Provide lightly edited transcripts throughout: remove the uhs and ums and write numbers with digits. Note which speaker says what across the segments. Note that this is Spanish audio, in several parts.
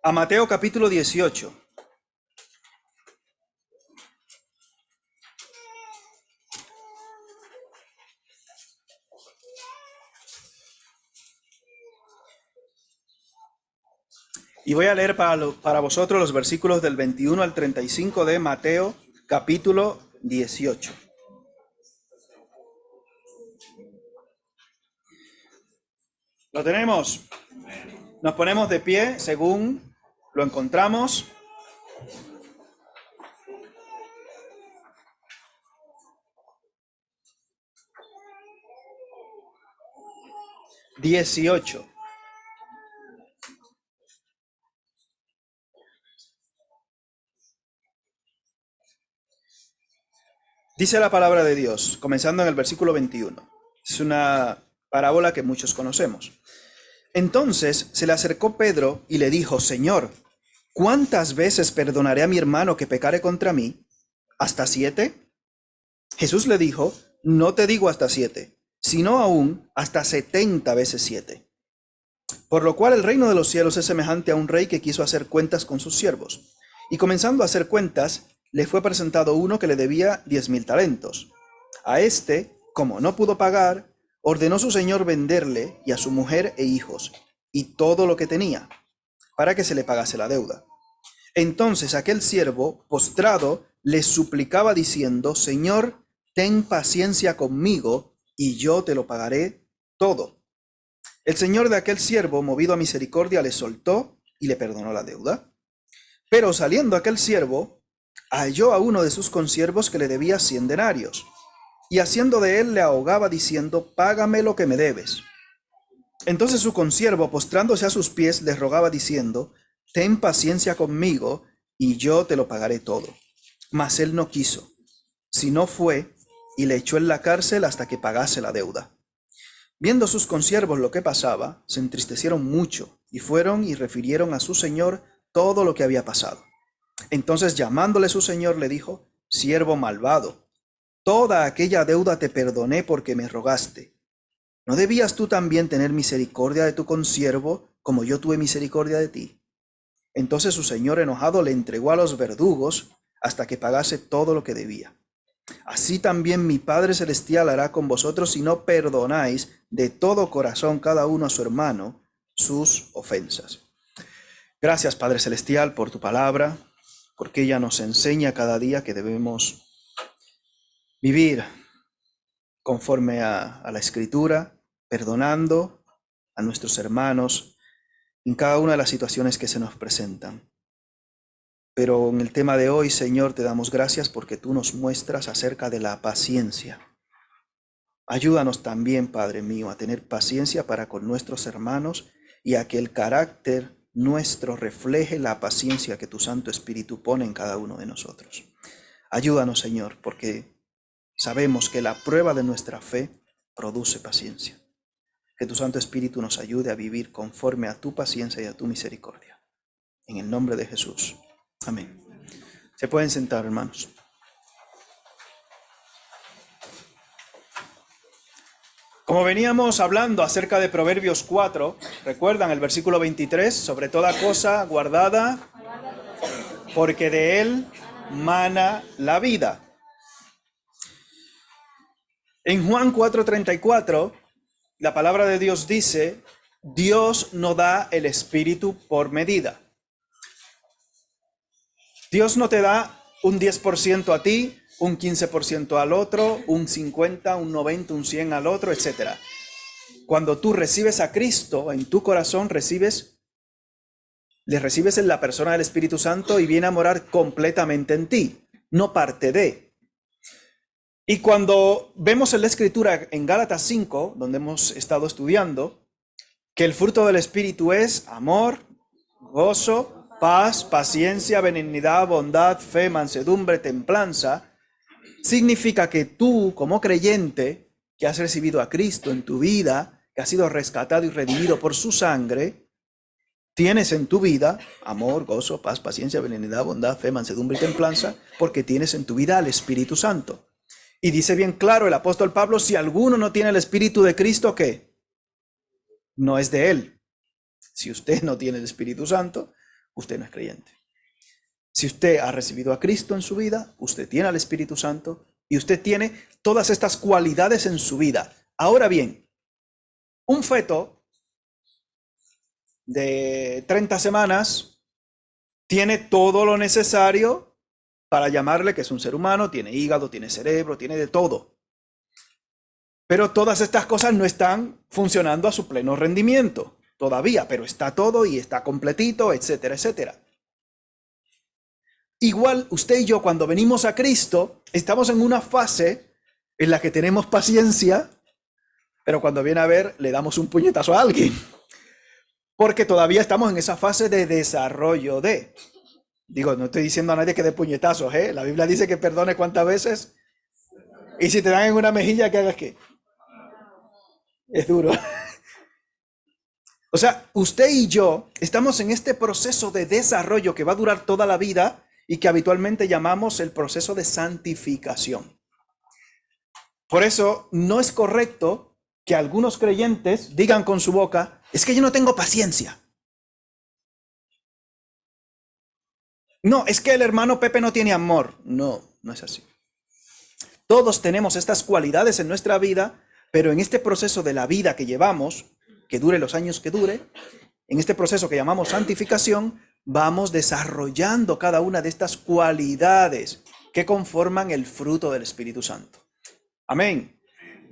Speaker 1: a Mateo capítulo 18. Y voy a leer para vosotros los versículos del 21 al 35 de Mateo capítulo 18. ¿Lo tenemos? Nos ponemos de pie según lo encontramos. Dieciocho. Dice la palabra de Dios, comenzando en el versículo 21. Es una parábola que muchos conocemos. Entonces se le acercó Pedro y le dijo: Señor, ¿cuántas veces perdonaré a mi hermano que pecare contra mí? ¿Hasta 7? Jesús le dijo: No te digo hasta 7, sino aún hasta 70 veces 7. Por lo cual el reino de los cielos es semejante a un rey que quiso hacer cuentas con sus siervos. Y comenzando a hacer cuentas, le fue presentado uno que le debía 10,000 talentos. A este, como no pudo pagar, ordenó su señor venderle y a su mujer e hijos, y todo lo que tenía, para que se le pagase la deuda. Entonces aquel siervo, postrado, le suplicaba diciendo: Señor, ten paciencia conmigo, y yo te lo pagaré todo. El señor de aquel siervo, movido a misericordia, le soltó y le perdonó la deuda. Pero saliendo aquel siervo, halló a uno de sus consiervos que le debía 100 denarios, y haciendo de él le ahogaba diciendo: Págame lo que me debes. Entonces su consiervo, postrándose a sus pies, le rogaba diciendo: Ten paciencia conmigo, y yo te lo pagaré todo. Mas él no quiso, sino fue y le echó en la cárcel hasta que pagase la deuda. Viendo sus consiervos lo que pasaba, se entristecieron mucho, y fueron y refirieron a su señor todo lo que había pasado. Entonces, llamándole su señor, le dijo: Siervo malvado, toda aquella deuda te perdoné porque me rogaste. ¿No debías tú también tener misericordia de tu consiervo, como yo tuve misericordia de ti? Entonces su señor, enojado, le entregó a los verdugos hasta que pagase todo lo que debía. Así también mi Padre Celestial hará con vosotros si no perdonáis de todo corazón cada uno a su hermano sus ofensas. Gracias, Padre Celestial, por tu palabra, porque ella nos enseña cada día que debemos vivir conforme a la Escritura, perdonando a nuestros hermanos en cada una de las situaciones que se nos presentan. Pero en el tema de hoy, Señor, te damos gracias porque tú nos muestras acerca de la paciencia. Ayúdanos también, Padre mío, a tener paciencia para con nuestros hermanos y a que el carácter nuestro refleje la paciencia que tu Santo Espíritu pone en cada uno de nosotros. Ayúdanos, Señor, porque sabemos que la prueba de nuestra fe produce paciencia. Que tu Santo Espíritu nos ayude a vivir conforme a tu paciencia y a tu misericordia. En el nombre de Jesús. Amén. Se pueden sentar, hermanos. Como veníamos hablando acerca de Proverbios 4, recuerdan el versículo 23, sobre toda cosa guardada, porque de él mana la vida. En Juan 4:34, la palabra de Dios dice: Dios no da el espíritu por medida. Dios no te da un 10% a ti, un 15% al otro, un 50, un 90, un 100 al otro, etc. Cuando tú recibes a Cristo en tu corazón, le recibes en la persona del Espíritu Santo y viene a morar completamente en ti, no parte de. Y cuando vemos en la Escritura, en Gálatas 5, donde hemos estado estudiando, que el fruto del Espíritu es amor, gozo, paz, paciencia, benignidad, bondad, fe, mansedumbre, templanza, significa que tú, como creyente, que has recibido a Cristo en tu vida, que has sido rescatado y redimido por su sangre, tienes en tu vida amor, gozo, paz, paciencia, benignidad, bondad, fe, mansedumbre y templanza, porque tienes en tu vida al Espíritu Santo. Y dice bien claro el apóstol Pablo: si alguno no tiene el Espíritu de Cristo, ¿qué? No es de él. Si usted no tiene el Espíritu Santo, usted no es creyente. Si usted ha recibido a Cristo en su vida, usted tiene al Espíritu Santo y usted tiene todas estas cualidades en su vida. Ahora bien, un feto de 30 semanas tiene todo lo necesario para llamarle que es un ser humano, tiene hígado, tiene cerebro, tiene de todo. Pero todas estas cosas no están funcionando a su pleno rendimiento todavía, pero está todo y está completito, etcétera, etcétera. Igual usted y yo cuando venimos a Cristo estamos en una fase en la que tenemos paciencia, pero cuando viene a ver le damos un puñetazo a alguien. Porque todavía estamos en esa fase de desarrollo de... Digo, no estoy diciendo a nadie que dé puñetazos, ¿eh? La Biblia dice que perdone cuántas veces. Y si te dan en una mejilla, ¿qué hagas qué? Es duro. O sea, usted y yo estamos en este proceso de desarrollo que va a durar toda la vida y que habitualmente llamamos el proceso de santificación. Por eso no es correcto que algunos creyentes digan con su boca, es que yo no tengo paciencia. No, es que el hermano Pepe no tiene amor. No, no es así. Todos tenemos estas cualidades en nuestra vida, pero en este proceso de la vida que llevamos, que dure los años que dure, en este proceso que llamamos santificación, vamos desarrollando cada una de estas cualidades que conforman el fruto del Espíritu Santo. Amén.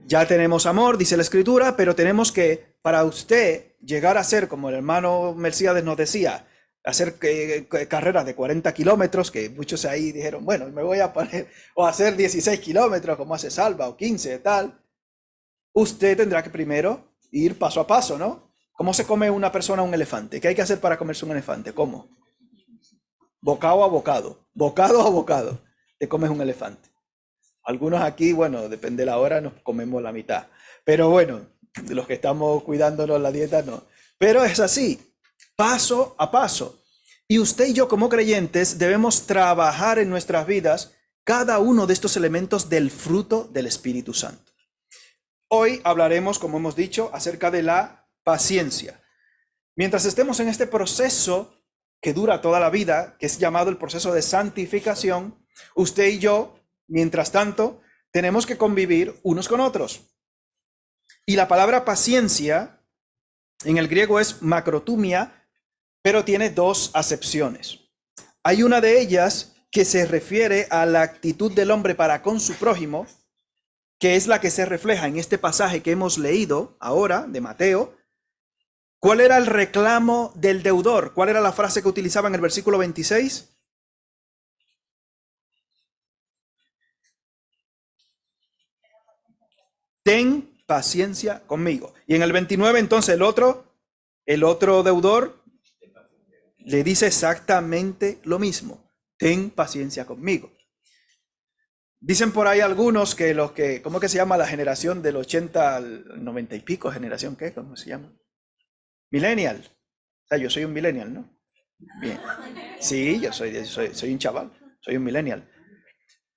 Speaker 1: Ya tenemos amor, dice la Escritura, pero tenemos que, para usted llegar a ser, como el hermano Mercíades nos decía, hacer carreras de 40 kilómetros, que muchos ahí dijeron, bueno, me voy a poner, o hacer 16 kilómetros, como hace Salva, o 15, tal. Usted tendrá que primero ir paso a paso, ¿no? ¿Cómo se come una persona un elefante? ¿Qué hay que hacer para comerse un elefante? ¿Cómo? Bocado a bocado, bocado a bocado, te comes un elefante. Algunos aquí, bueno, depende de la hora, nos comemos la mitad. Pero bueno, de los que estamos cuidándonos la dieta, no. Pero es así, paso a paso. Y usted y yo como creyentes debemos trabajar en nuestras vidas cada uno de estos elementos del fruto del Espíritu Santo. Hoy hablaremos, como hemos dicho, acerca de la paciencia. Mientras estemos en este proceso que dura toda la vida, que es llamado el proceso de santificación, usted y yo, mientras tanto, tenemos que convivir unos con otros. Y la palabra paciencia en el griego es macrotumia, pero tiene dos acepciones. Hay una de ellas que se refiere a la actitud del hombre para con su prójimo, que es la que se refleja en este pasaje que hemos leído ahora de Mateo. ¿Cuál era el reclamo del deudor? ¿Cuál era la frase que utilizaba en el versículo 26? Ten paciencia conmigo. Y en el 29, entonces, el otro deudor le dice exactamente lo mismo. Ten paciencia conmigo. Dicen por ahí algunos que ¿cómo que se llama la generación del 80 al 90 y pico? ¿Generación qué? ¿Cómo se llama? Millennial. O sea, yo soy un millennial, ¿no? Bien. Sí, yo soy un chaval, soy un millennial.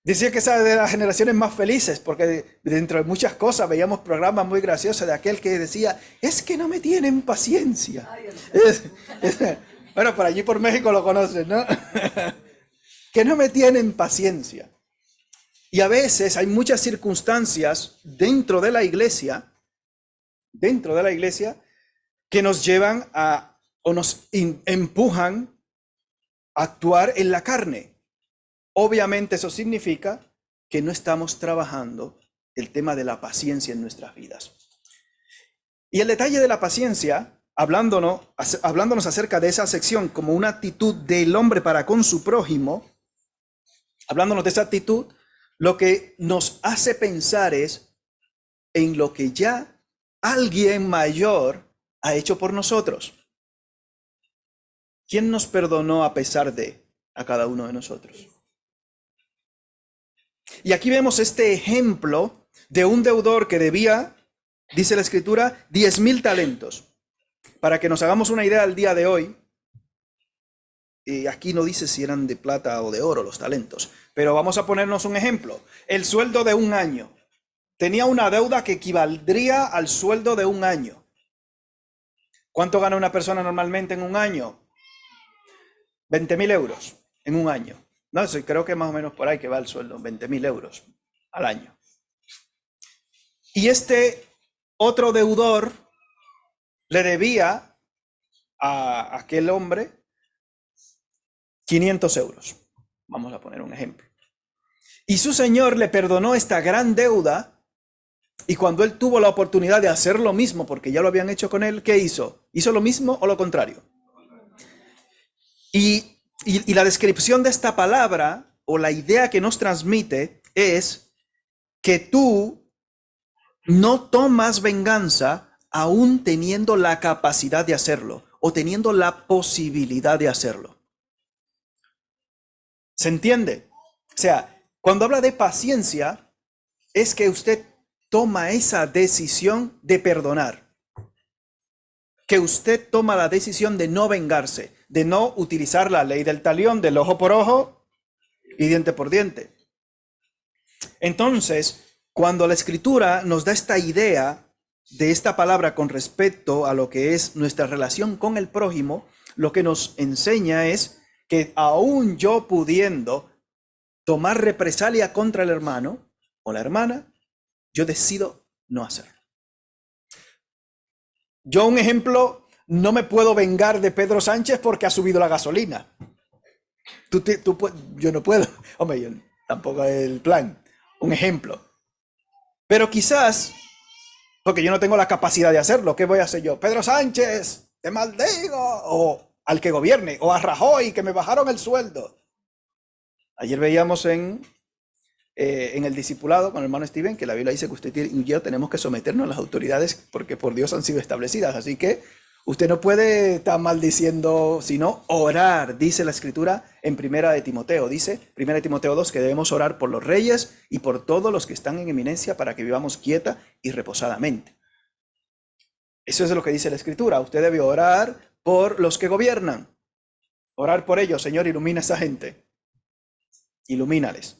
Speaker 1: Decía que esa de las generaciones más felices, porque dentro de muchas cosas veíamos programas muy graciosos de aquel que decía, es que no me tienen paciencia. Bueno, por allí por México lo conocen, ¿no? Que no me tienen paciencia. Y a veces hay muchas circunstancias dentro de la iglesia, que nos llevan o nos empujan a actuar en la carne. Obviamente eso significa que no estamos trabajando el tema de la paciencia en nuestras vidas. Y el detalle de la paciencia, hablándonos acerca de esa sección como una actitud del hombre para con su prójimo, hablándonos de esa actitud, lo que nos hace pensar es en lo que ya alguien mayor ha hecho por nosotros. ¿Quién nos perdonó a pesar de a cada uno de nosotros? Y aquí vemos este ejemplo de un deudor que debía, dice la Escritura, 10,000 talentos. Para que nos hagamos una idea al día de hoy, y aquí no dice si eran de plata o de oro los talentos, pero vamos a ponernos un ejemplo. El sueldo de un año. Tenía una deuda que equivaldría al sueldo de un año. ¿Cuánto gana una persona normalmente en un año? 20.000 euros en un año. No, creo que más o menos por ahí que va el sueldo, 20.000 euros al año. Y este otro deudor le debía a aquel hombre 500 euros. Vamos a poner un ejemplo. Y su señor le perdonó esta gran deuda, y cuando él tuvo la oportunidad de hacer lo mismo, porque ya lo habían hecho con él, ¿qué hizo? ¿Hizo lo mismo o lo contrario? Y la descripción de esta palabra, o la idea que nos transmite, es que tú no tomas venganza aún teniendo la capacidad de hacerlo, o teniendo la posibilidad de hacerlo. ¿Se entiende? O sea, cuando habla de paciencia, es que usted toma esa decisión de perdonar. Que usted toma la decisión de no vengarse, de no utilizar la ley del talión, del ojo por ojo y diente por diente. Entonces, cuando la Escritura nos da esta idea de esta palabra con respecto a lo que es nuestra relación con el prójimo, lo que nos enseña es que aún yo pudiendo tomar represalia contra el hermano o la hermana, yo decido no hacerlo. Yo, un ejemplo, no me puedo vengar de Pedro Sánchez porque ha subido la gasolina. Yo no puedo. Hombre, yo tampoco es el plan. Un ejemplo. Pero quizás, porque yo no tengo la capacidad de hacerlo, ¿qué voy a hacer yo? Pedro Sánchez, te maldigo. O al que gobierne. O a Rajoy, que me bajaron el sueldo. Ayer veíamos en el discipulado con el hermano Steven, que la Biblia dice que usted y yo tenemos que someternos a las autoridades porque por Dios han sido establecidas. Así que usted no puede estar maldiciendo, sino orar, dice la Escritura en Primera de Timoteo. Dice, Primera de Timoteo 2, que debemos orar por los reyes y por todos los que están en eminencia para que vivamos quieta y reposadamente. Eso es lo que dice la Escritura. Usted debe orar por los que gobiernan. Orar por ellos. Señor, ilumina a esa gente. Ilumínales.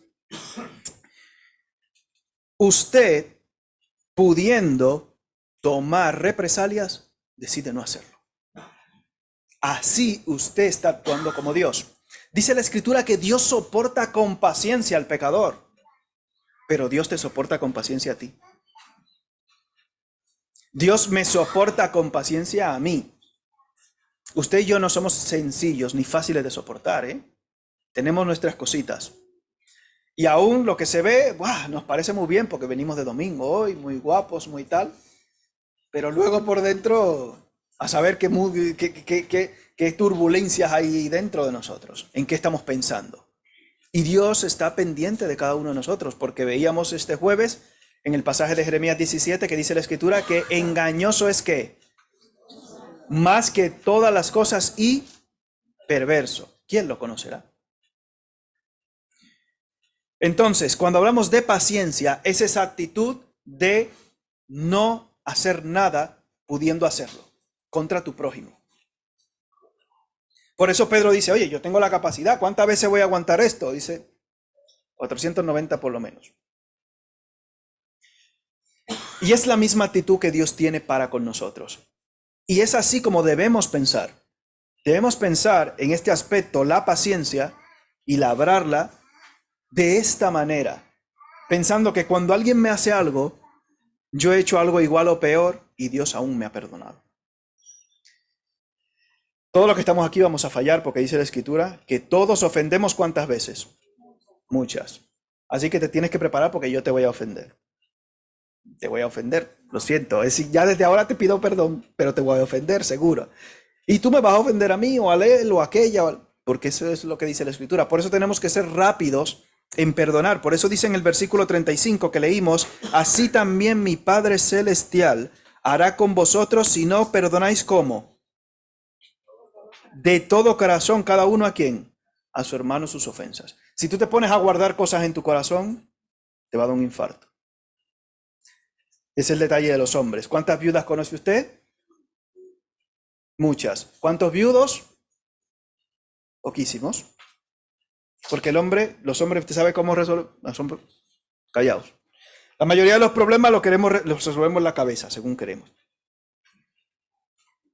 Speaker 1: Usted, pudiendo tomar represalias, decide no hacerlo. Así usted está actuando como Dios. Dice la Escritura que Dios soporta con paciencia al pecador, pero Dios te soporta con paciencia a ti. Dios me soporta con paciencia a mí. Usted y yo no somos sencillos ni fáciles de soportar, ¿eh? Tenemos nuestras cositas. Y aún lo que se ve, nos parece muy bien porque venimos de domingo hoy, muy guapos, muy tal. Pero luego por dentro, a saber qué turbulencias hay dentro de nosotros, en qué estamos pensando. Y Dios está pendiente de cada uno de nosotros, porque veíamos este jueves en el pasaje de Jeremías 17 que dice la Escritura que engañoso es ¿qué? Más que todas las cosas y perverso. ¿Quién lo conocerá? Entonces, cuando hablamos de paciencia, es esa actitud de no hacer nada pudiendo hacerlo contra tu prójimo. Por eso Pedro dice, oye, yo tengo la capacidad, ¿cuántas veces voy a aguantar esto? Dice, 490 por lo menos. Y es la misma actitud que Dios tiene para con nosotros. Y es así como debemos pensar. Debemos pensar en este aspecto, la paciencia, y labrarla de esta manera, pensando que cuando alguien me hace algo, yo he hecho algo igual o peor y Dios aún me ha perdonado. Todos los que estamos aquí vamos a fallar porque dice la Escritura que todos ofendemos ¿cuántas veces? Muchas. Así que te tienes que preparar porque yo te voy a ofender. Te voy a ofender, lo siento. Es decir, ya desde ahora te pido perdón, pero te voy a ofender seguro. Y tú me vas a ofender a mí o a él o a aquella, porque eso es lo que dice la Escritura. Por eso tenemos que ser rápidos en perdonar. Por eso dice en el versículo 35 que leímos, así también mi Padre Celestial hará con vosotros si no perdonáis ¿cómo? De todo corazón, cada uno a quién? A su hermano sus ofensas. Si tú te pones a guardar cosas en tu corazón, te va a dar un infarto. Es el detalle de los hombres. ¿Cuántas viudas conoce usted? Muchas. ¿Cuántos viudos? Poquísimos. Porque los hombres, ¿usted sabe cómo resolver? Callados. La mayoría de los problemas los resolvemos en la cabeza, según queremos.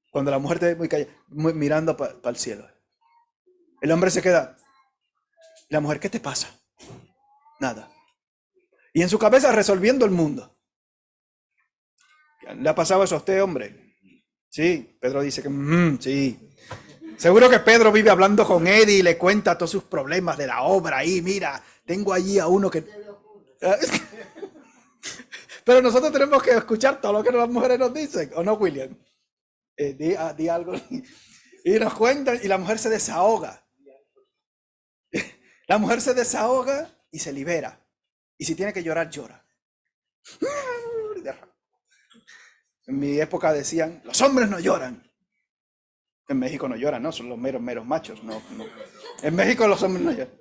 Speaker 1: Cuando la mujer te ve muy callada, mirando para el cielo. El hombre se queda. La mujer, ¿qué te pasa? Nada. Y en su cabeza resolviendo el mundo. ¿Le ha pasado eso a usted, hombre? Sí, Pedro dice que sí. Seguro que Pedro vive hablando con Eddie y le cuenta todos sus problemas de la obra. Ahí, mira, tengo allí a uno que... Pero nosotros tenemos que escuchar todo lo que las mujeres nos dicen, ¿o no, William? Di algo. Y nos cuentan y la mujer se desahoga. La mujer se desahoga y se libera. Y si tiene que llorar, llora. En mi época decían, los hombres no lloran. En México no lloran, ¿no? Son los meros machos. No. En México los hombres no lloran.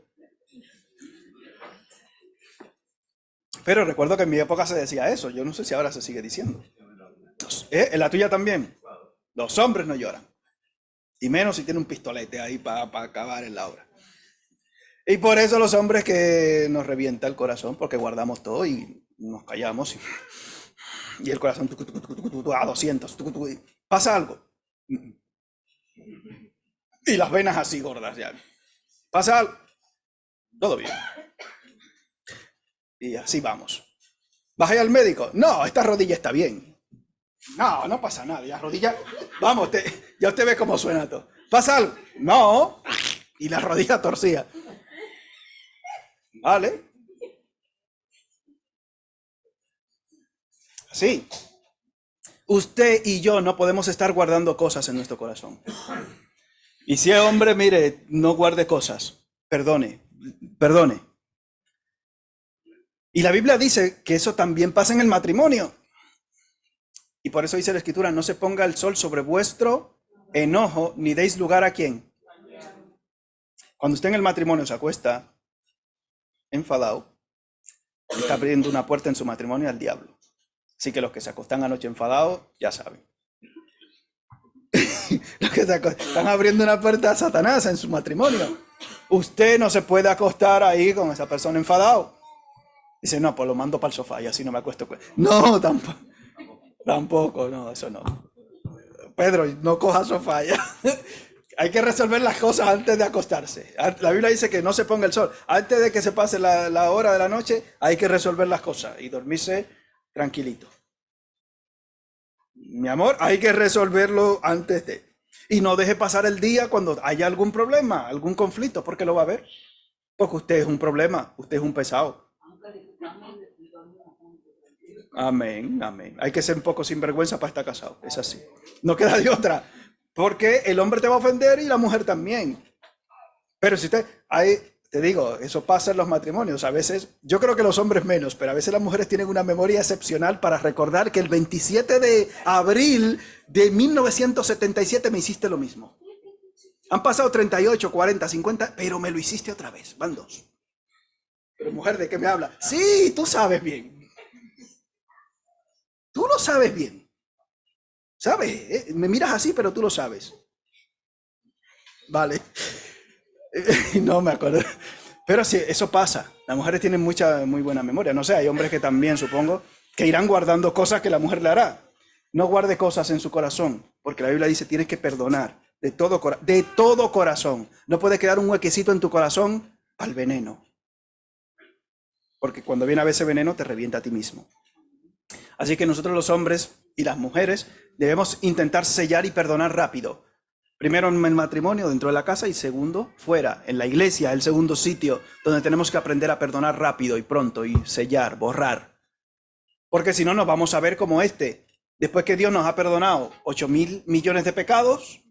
Speaker 1: Pero recuerdo que en mi época se decía eso. Yo no sé si ahora se sigue diciendo. En la tuya también. Los hombres no lloran. Y menos si tiene un pistolete ahí para acabar en la obra. Y por eso los hombres que nos revienta el corazón, porque guardamos todo y nos callamos. Y el corazón a 200. Pasa algo. Y las venas así gordas ya. Pasa algo. Todo bien. Y así vamos. ¿Vas a ir al médico? No, esta rodilla está bien. No pasa nada. La rodilla... Vamos, ya usted ve cómo suena todo. ¿Pasa algo? No. Y la rodilla torcida. ¿Vale? Sí. Usted y yo no podemos estar guardando cosas en nuestro corazón. Y si es hombre, mire, no guarde cosas. Perdone. Y la Biblia dice que eso también pasa en el matrimonio. Y por eso dice la Escritura, no se ponga el sol sobre vuestro enojo, ni deis lugar a quién. Cuando usted en el matrimonio se acuesta enfadado, está abriendo una puerta en su matrimonio al diablo. Así que los que se acostan anoche enfadados, ya saben. Los que están abriendo una puerta a Satanás en su matrimonio. Usted no se puede acostar ahí con esa persona enfadado. Dice, no, pues lo mando para el sofá y así no me acuesto. No, tampoco, no, eso no. Pedro, no coja sofá ya. Hay que resolver las cosas antes de acostarse. La Biblia dice que no se ponga el sol. Antes de que se pase la hora de la noche, hay que resolver las cosas y dormirse tranquilito. Mi amor, hay que resolverlo antes de. Y no deje pasar el día cuando haya algún problema, algún conflicto, porque lo va a ver. Porque usted es un problema, usted es un pesado. Amén. Hay que ser un poco sinvergüenza para estar casado, es así. No queda de otra. Porque el hombre te va a ofender y la mujer también. Pero si te digo, eso pasa en los matrimonios. A veces, yo creo que los hombres menos, pero a veces las mujeres tienen una memoria excepcional para recordar que el 27 de abril de 1977 me hiciste lo mismo. Han pasado 38, 40, 50, pero me lo hiciste otra vez. Van dos. Pero mujer, ¿de qué me habla? Sí, tú sabes bien. Tú lo sabes bien. ¿Sabes? Me miras así, pero tú lo sabes. Vale. No me acuerdo. Pero sí, eso pasa. Las mujeres tienen muy buena memoria. No sé, hay hombres que también, supongo, que irán guardando cosas que la mujer le hará. No guarde cosas en su corazón, porque la Biblia dice tienes que perdonar de todo corazón. No puede quedar un huequecito en tu corazón al veneno. Porque cuando viene a veces veneno te revienta a ti mismo. Así que nosotros los hombres y las mujeres debemos intentar sellar y perdonar rápido. Primero en el matrimonio, dentro de la casa, y segundo, fuera, en la iglesia, el segundo sitio donde tenemos que aprender a perdonar rápido y pronto y sellar, borrar. Porque si no nos vamos a ver como después que Dios nos ha perdonado 8.000 millones de pecados,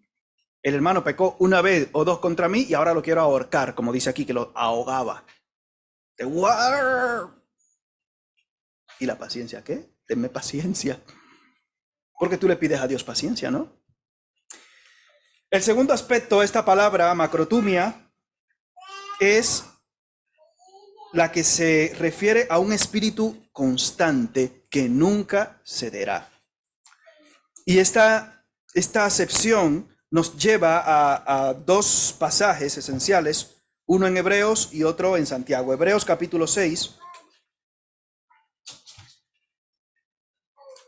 Speaker 1: el hermano pecó una vez o dos contra mí y ahora lo quiero ahorcar, como dice aquí, que lo ahogaba. ¿Y la paciencia qué? Tenme paciencia. Porque tú le pides a Dios paciencia, ¿no? El segundo aspecto de esta palabra, macrotumia, es la que se refiere a un espíritu constante que nunca cederá. Y esta acepción nos lleva a dos pasajes esenciales, uno en Hebreos y otro en Santiago. Hebreos capítulo 6.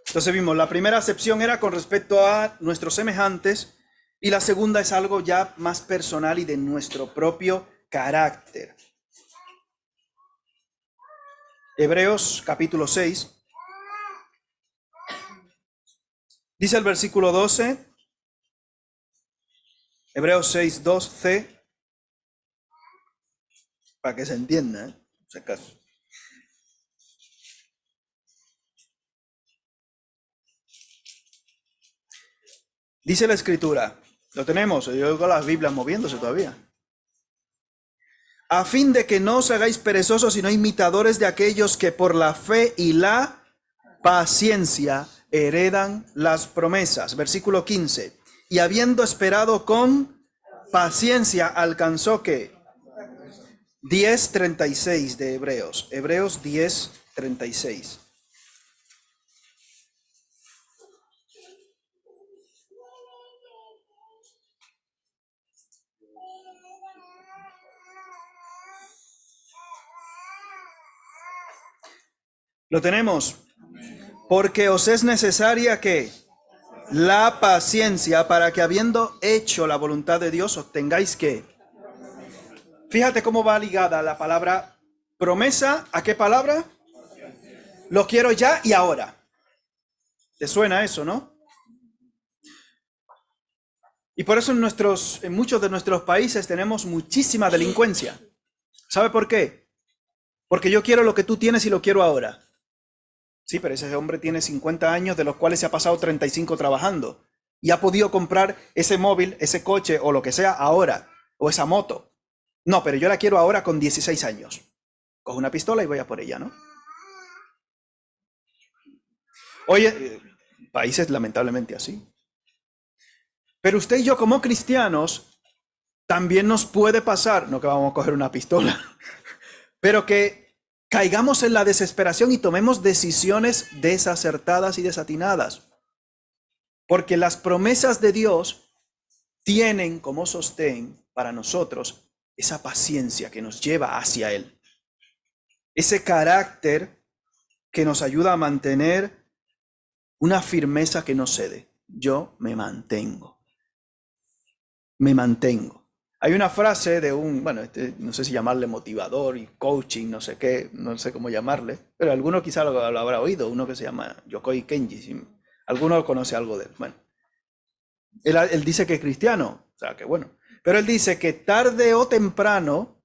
Speaker 1: Entonces vimos, la primera acepción era con respecto a nuestros semejantes, Y la segunda es algo ya más personal y de nuestro propio carácter. Hebreos capítulo 6. Dice el versículo 12, Hebreos 6, 2c, para que se entienda, por si acaso. Dice la escritura, lo tenemos, yo oigo las Biblias moviéndose todavía. A fin de que no os hagáis perezosos, sino imitadores de aquellos que por la fe y la paciencia heredan las promesas. Versículo 15. Y habiendo esperado con paciencia, alcanzó que 10:36 de Hebreos. Hebreos 10:36. Lo tenemos. Porque os es necesaria que la paciencia para que habiendo hecho la voluntad de Dios obtengáis que. Fíjate cómo va ligada la palabra promesa. ¿A qué palabra? Lo quiero ya y ahora. ¿Te suena eso, no? Y por eso en muchos de nuestros países tenemos muchísima delincuencia. ¿Sabe por qué? Porque yo quiero lo que tú tienes y lo quiero ahora. Sí, pero ese hombre tiene 50 años, de los cuales se ha pasado 35 trabajando. Y ha podido comprar ese móvil, ese coche o lo que sea ahora. O esa moto. No, pero yo la quiero ahora con 16 años. Cojo una pistola y voy a por ella, ¿no? Oye, países lamentablemente así. Pero usted y yo como cristianos, también nos puede pasar, no que vamos a coger una pistola, pero que caigamos en la desesperación y tomemos decisiones desacertadas y desatinadas. Porque las promesas de Dios tienen como sostén para nosotros esa paciencia que nos lleva hacia Él. Ese carácter que nos ayuda a mantener una firmeza que no cede. Yo me mantengo. Me mantengo. Hay una frase de no sé si llamarle motivador y coaching, no sé qué, no sé cómo llamarle, pero alguno quizá lo habrá oído, uno que se llama Yokoi Kenji, alguno conoce algo de él. Bueno, él dice que es cristiano, o sea, que bueno, pero él dice que tarde o temprano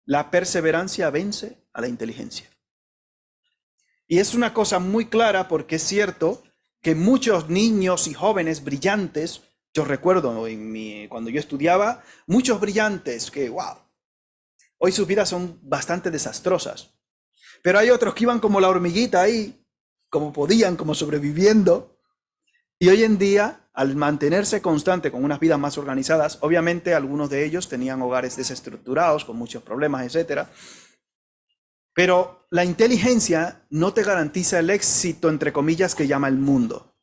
Speaker 1: la perseverancia vence a la inteligencia. Y es una cosa muy clara porque es cierto que muchos niños y jóvenes brillantes, yo recuerdo cuando yo estudiaba, muchos brillantes que, wow, hoy sus vidas son bastante desastrosas. Pero hay otros que iban como la hormiguita ahí, como podían, como sobreviviendo. Y hoy en día, al mantenerse constante con unas vidas más organizadas, obviamente algunos de ellos tenían hogares desestructurados, con muchos problemas, etcétera. Pero la inteligencia no te garantiza el éxito, entre comillas, que llama el mundo.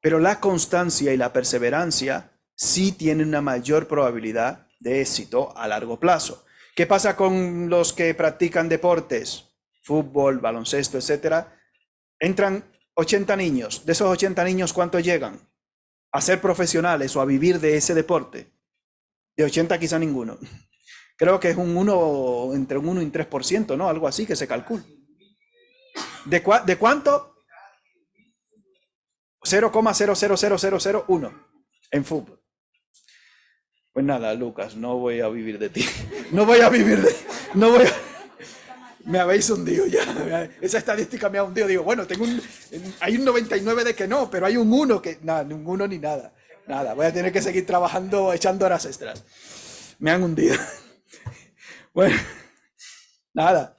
Speaker 1: Pero la constancia y la perseverancia sí tienen una mayor probabilidad de éxito a largo plazo. ¿Qué pasa con los que practican deportes? Fútbol, baloncesto, etcétera. Entran 80 niños. De esos 80 niños, ¿cuántos llegan a ser profesionales o a vivir de ese deporte? De 80 quizá ninguno. Creo que es entre un 1 y un 3%, ¿no? Algo así que se calcula. ¿De cuánto? 0,000001 en fútbol. Pues nada, Lucas, no voy a vivir de ti. Me habéis hundido ya. Esa estadística me ha hundido. Digo, bueno, hay un 99 de que no, pero hay un 1 que... Nada, ni un 1 ni nada. Nada, voy a tener que seguir trabajando, echando horas extras. Me han hundido. Bueno, nada.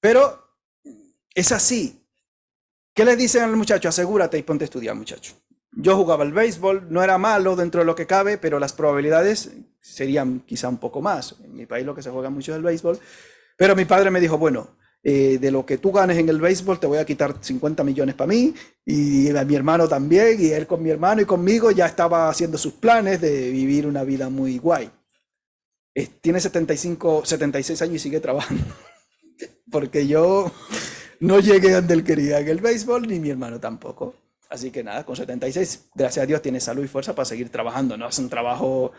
Speaker 1: Pero es así. ¿Qué le dicen al muchacho? Asegúrate y ponte a estudiar, muchacho. Yo jugaba al béisbol, no era malo dentro de lo que cabe, pero las probabilidades serían quizá un poco más. En mi país lo que se juega mucho es el béisbol. Pero mi padre me dijo, bueno, de lo que tú ganes en el béisbol te voy a quitar 50 millones para mí, y a mi hermano también, y él con mi hermano y conmigo ya estaba haciendo sus planes de vivir una vida muy guay. Tiene 76 años y sigue trabajando. Porque yo no llegué donde él quería en el béisbol, ni mi hermano tampoco. Así que nada, con 76, gracias a Dios, tiene salud y fuerza para seguir trabajando. No es un trabajo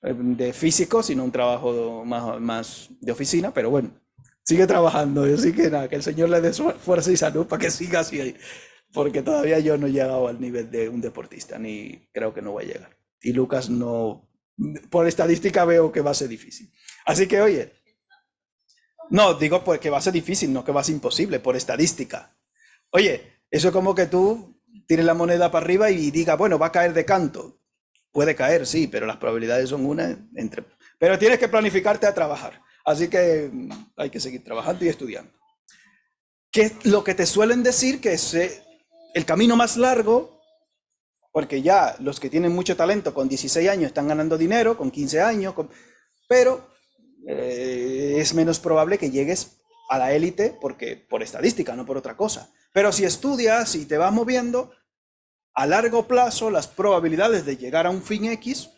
Speaker 1: de físico, sino un trabajo más de oficina, pero bueno, sigue trabajando. Así que nada, que el Señor le dé fuerza y salud para que siga así, porque todavía yo no he llegado al nivel de un deportista, ni creo que no voy a llegar. Y Lucas no, por estadística veo que va a ser difícil. Así que oye, no, digo pues que va a ser difícil, no que va a ser imposible, por estadística. Oye, eso es como que tú tires la moneda para arriba y digas, bueno, va a caer de canto. Puede caer, sí, pero las probabilidades son una entre... Pero tienes que planificarte a trabajar. Así que hay que seguir trabajando y estudiando. ¿Qué es lo que te suelen decir? Que es el camino más largo, porque ya los que tienen mucho talento con 16 años están ganando dinero, con 15 años, pero es menos probable que llegues a la élite porque por estadística, no por otra cosa. Pero si estudias y te vas moviendo, a largo plazo las probabilidades de llegar a un fin X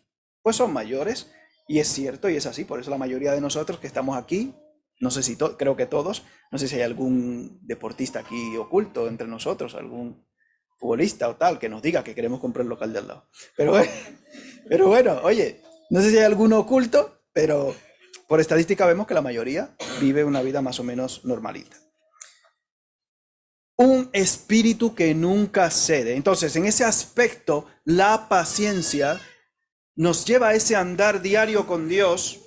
Speaker 1: pues son mayores. Y es cierto y es así. Por eso la mayoría de nosotros que estamos aquí, no sé si creo que todos, no sé si hay algún deportista aquí oculto entre nosotros, algún futbolista o tal, que nos diga que queremos comprar el local de al lado. Pero bueno, oye, no sé si hay alguno oculto, pero por estadística vemos que la mayoría vive una vida más o menos normalita. Un espíritu que nunca cede. Entonces, en ese aspecto, la paciencia nos lleva a ese andar diario con Dios.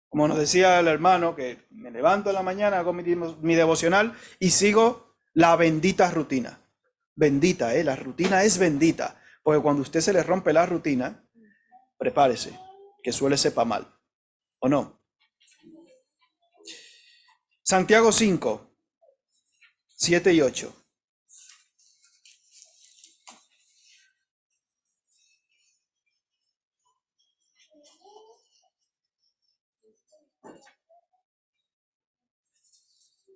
Speaker 1: Como nos decía el hermano, que me levanto en la mañana, hago mi devocional y sigo la bendita rutina. Bendita, la rutina es bendita. Porque cuando a usted se le rompe la rutina, prepárese, que suele sepa mal. ¿O no? Santiago 5, 7 y 8.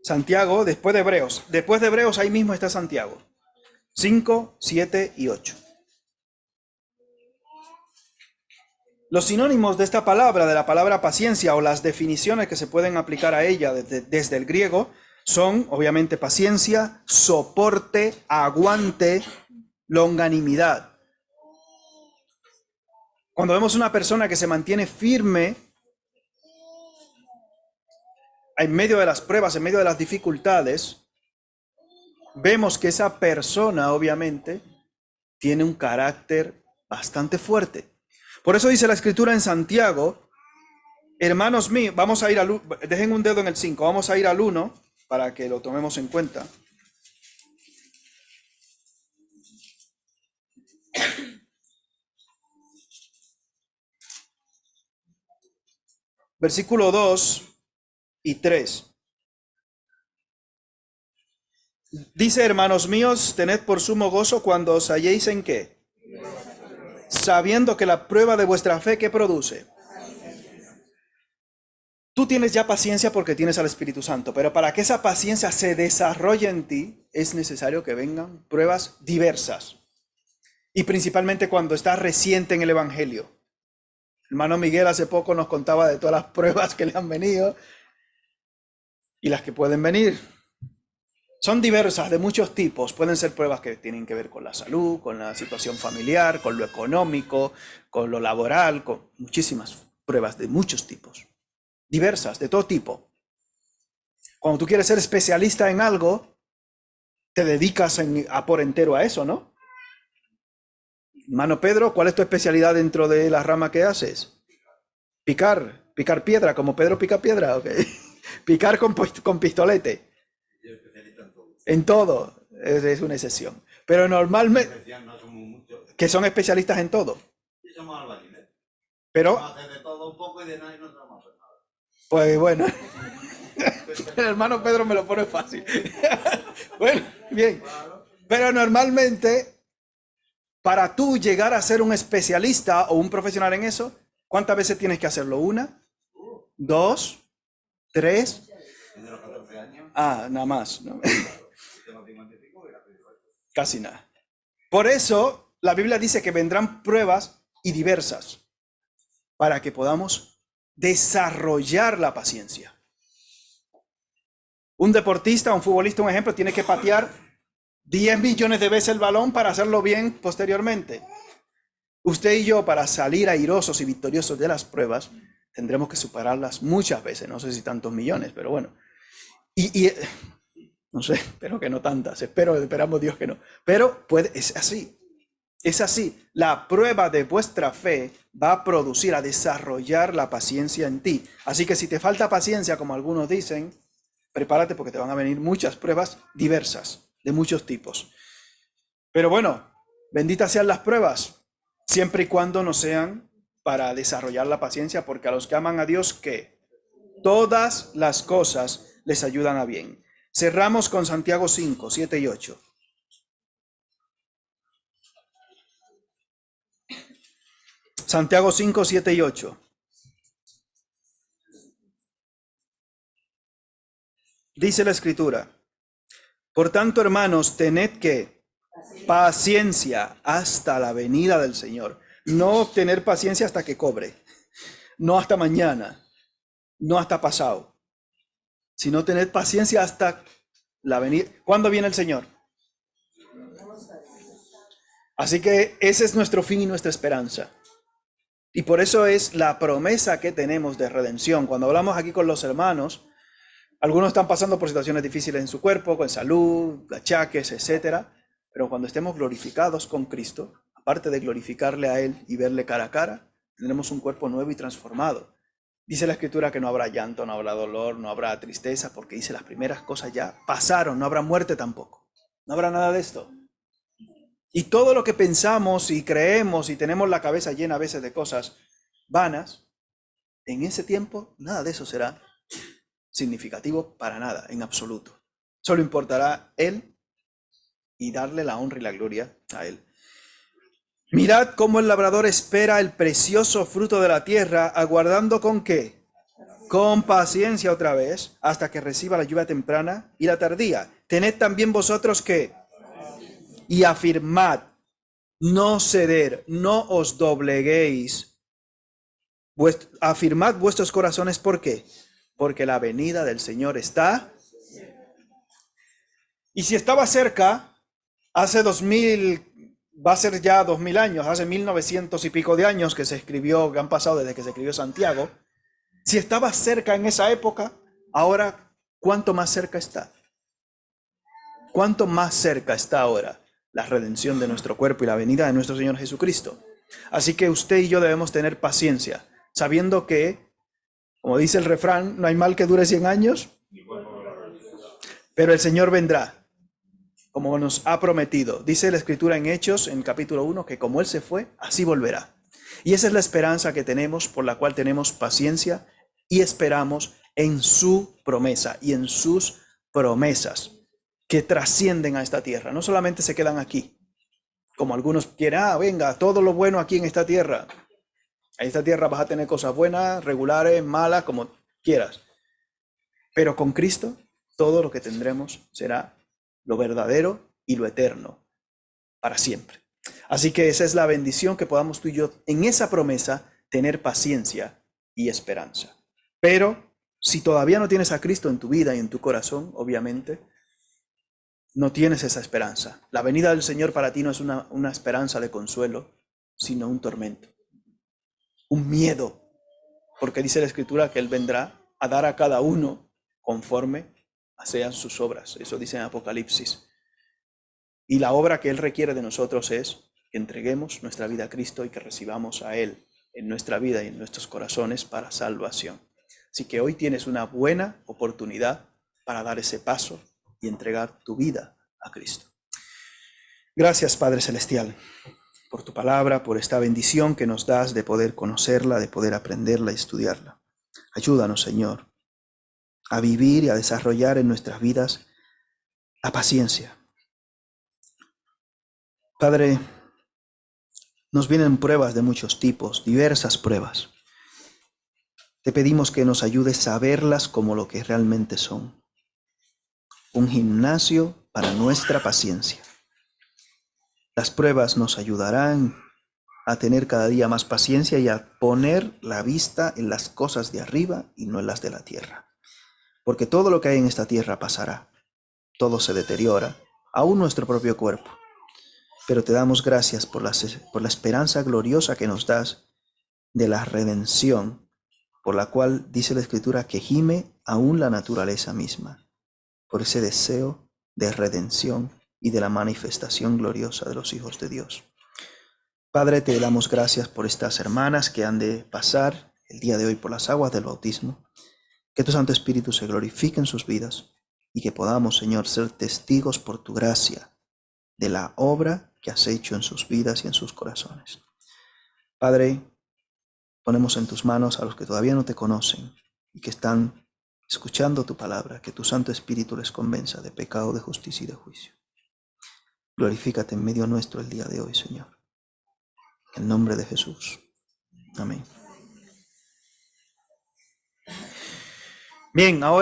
Speaker 1: Santiago, después de Hebreos. Después de Hebreos, ahí mismo está Santiago. 5, 7 y 8. Los sinónimos de esta palabra, de la palabra paciencia, o las definiciones que se pueden aplicar a ella desde el griego, son obviamente paciencia, soporte, aguante, longanimidad. Cuando vemos una persona que se mantiene firme en medio de las pruebas, en medio de las dificultades, vemos que esa persona obviamente tiene un carácter bastante fuerte. Por eso dice la Escritura en Santiago, hermanos míos, vamos a ir al, dejen un dedo en el 5, vamos a ir al 1 para que lo tomemos en cuenta. Versículo 2 y 3. Dice, hermanos míos, tened por sumo gozo cuando os halléis en qué. Sabiendo que la prueba de vuestra fe, ¿qué produce? Tú tienes ya paciencia porque tienes al Espíritu Santo, pero para que esa paciencia se desarrolle en ti, es necesario que vengan pruebas diversas. Y principalmente cuando estás reciente en el Evangelio. Hermano Miguel hace poco nos contaba de todas las pruebas que le han venido y las que pueden venir. Son diversas, de muchos tipos. Pueden ser pruebas que tienen que ver con la salud, con la situación familiar, con lo económico, con lo laboral, con muchísimas pruebas de muchos tipos. Diversas, de todo tipo. Cuando tú quieres ser especialista en algo, te dedicas a por entero a eso, ¿no? Hermano Pedro, ¿cuál es tu especialidad dentro de la rama que haces? Picar piedra, como Pedro pica piedra, ok. Picar con pistolete. En todo, es una excepción. Pero normalmente, que son especialistas en todo. Pero, pues bueno, el hermano Pedro me lo pone fácil. Bueno, bien. Pero normalmente, para tú llegar a ser un especialista o un profesional en eso, ¿cuántas veces tienes que hacerlo? ¿Una? ¿Dos? ¿Tres? Ah, nada más, ¿no? Casi nada. Por eso, la Biblia dice que vendrán pruebas y diversas para que podamos desarrollar la paciencia. Un deportista, un futbolista, un ejemplo, tiene que patear 10 millones de veces el balón para hacerlo bien posteriormente. Usted y yo, para salir airosos y victoriosos de las pruebas, tendremos que superarlas muchas veces. No sé si tantos millones, pero bueno. Y no sé, espero que no tantas. Esperamos Dios que no. Pero es así. Es así. La prueba de vuestra fe va a producir, a desarrollar la paciencia en ti. Así que si te falta paciencia, como algunos dicen, prepárate porque te van a venir muchas pruebas diversas, de muchos tipos. Pero bueno, benditas sean las pruebas, siempre y cuando no sean para desarrollar la paciencia, porque a los que aman a Dios, que todas las cosas les ayudan a bien. Cerramos con Santiago 5, 7 y 8. Santiago 5, 7 y 8. Dice la Escritura: por tanto, hermanos, tened que paciencia hasta la venida del Señor. No tener paciencia hasta que cobre, no hasta mañana, no hasta pasado, sino tener paciencia hasta la venida. ¿Cuándo viene el Señor? Así que ese es nuestro fin y nuestra esperanza. Y por eso es la promesa que tenemos de redención. Cuando hablamos aquí con los hermanos, algunos están pasando por situaciones difíciles en su cuerpo, con salud, achaques, etcétera. Pero cuando estemos glorificados con Cristo, aparte de glorificarle a Él y verle cara a cara, tendremos un cuerpo nuevo y transformado. Dice la Escritura que no habrá llanto, no habrá dolor, no habrá tristeza, porque dice las primeras cosas ya pasaron, no habrá muerte tampoco. No habrá nada de esto. Y todo lo que pensamos y creemos y tenemos la cabeza llena a veces de cosas vanas, en ese tiempo nada de eso será significativo para nada, en absoluto. Solo importará Él y darle la honra y la gloria a Él. Mirad cómo el labrador espera el precioso fruto de la tierra, aguardando ¿con qué? Con paciencia otra vez, hasta que reciba la lluvia temprana y la tardía. Tened también vosotros que, y afirmad, no ceder, no os dobleguéis. Afirmad vuestros corazones, ¿por qué? Porque la venida del Señor está. Y si estaba cerca, hace 2000, va a ser ya 2000 años, hace 1900 y pico de años que se escribió, que han pasado desde que se escribió Santiago. Si estaba cerca en esa época, ahora, ¿cuánto más cerca está? ¿Cuánto más cerca está ahora la redención de nuestro cuerpo y la venida de nuestro Señor Jesucristo? Así que usted y yo debemos tener paciencia, sabiendo que, como dice el refrán, no hay mal que dure 100 años, pero el Señor vendrá, como nos ha prometido. Dice la Escritura en Hechos, en capítulo 1, que como Él se fue, así volverá. Y esa es la esperanza que tenemos, por la cual tenemos paciencia y esperamos en su promesa y en sus promesas que trascienden a esta tierra. No solamente se quedan aquí, como algunos quieren, venga, todo lo bueno aquí en esta tierra. En esta tierra vas a tener cosas buenas, regulares, malas, como quieras. Pero con Cristo, todo lo que tendremos será lo verdadero y lo eterno, para siempre. Así que esa es la bendición, que podamos tú y yo, en esa promesa, tener paciencia y esperanza. Pero si todavía no tienes a Cristo en tu vida y en tu corazón, obviamente, no tienes esa esperanza. La venida del Señor para ti no es una esperanza de consuelo, sino un tormento, un miedo, porque dice la Escritura que Él vendrá a dar a cada uno conforme sean sus obras. Eso dice en Apocalipsis. Y la obra que Él requiere de nosotros es que entreguemos nuestra vida a Cristo y que recibamos a Él en nuestra vida y en nuestros corazones para salvación. Así que hoy tienes una buena oportunidad para dar ese paso y entregar tu vida a Cristo. Gracias, Padre Celestial, por tu palabra, por esta bendición que nos das de poder conocerla, de poder aprenderla y estudiarla. Ayúdanos, Señor, a vivir y a desarrollar en nuestras vidas la paciencia. Padre, nos vienen pruebas de muchos tipos, diversas pruebas. Te pedimos que nos ayudes a verlas como lo que realmente son. Un gimnasio para nuestra paciencia. Las pruebas nos ayudarán a tener cada día más paciencia y a poner la vista en las cosas de arriba y no en las de la tierra. Porque todo lo que hay en esta tierra pasará. Todo se deteriora, aún nuestro propio cuerpo. Pero te damos gracias por la esperanza gloriosa que nos das de la redención, por la cual dice la Escritura que gime aún la naturaleza misma, por ese deseo de redención y de la manifestación gloriosa de los hijos de Dios. Padre, te damos gracias por estas hermanas que han de pasar el día de hoy por las aguas del bautismo. Que tu Santo Espíritu se glorifique en sus vidas y que podamos, Señor, ser testigos por tu gracia de la obra que has hecho en sus vidas y en sus corazones. Padre, ponemos en tus manos a los que todavía no te conocen y que están escuchando tu palabra, que tu Santo Espíritu les convenza de pecado, de justicia y de juicio. Glorifícate en medio nuestro el día de hoy, Señor. En el nombre de Jesús. Amén. Bien, ahora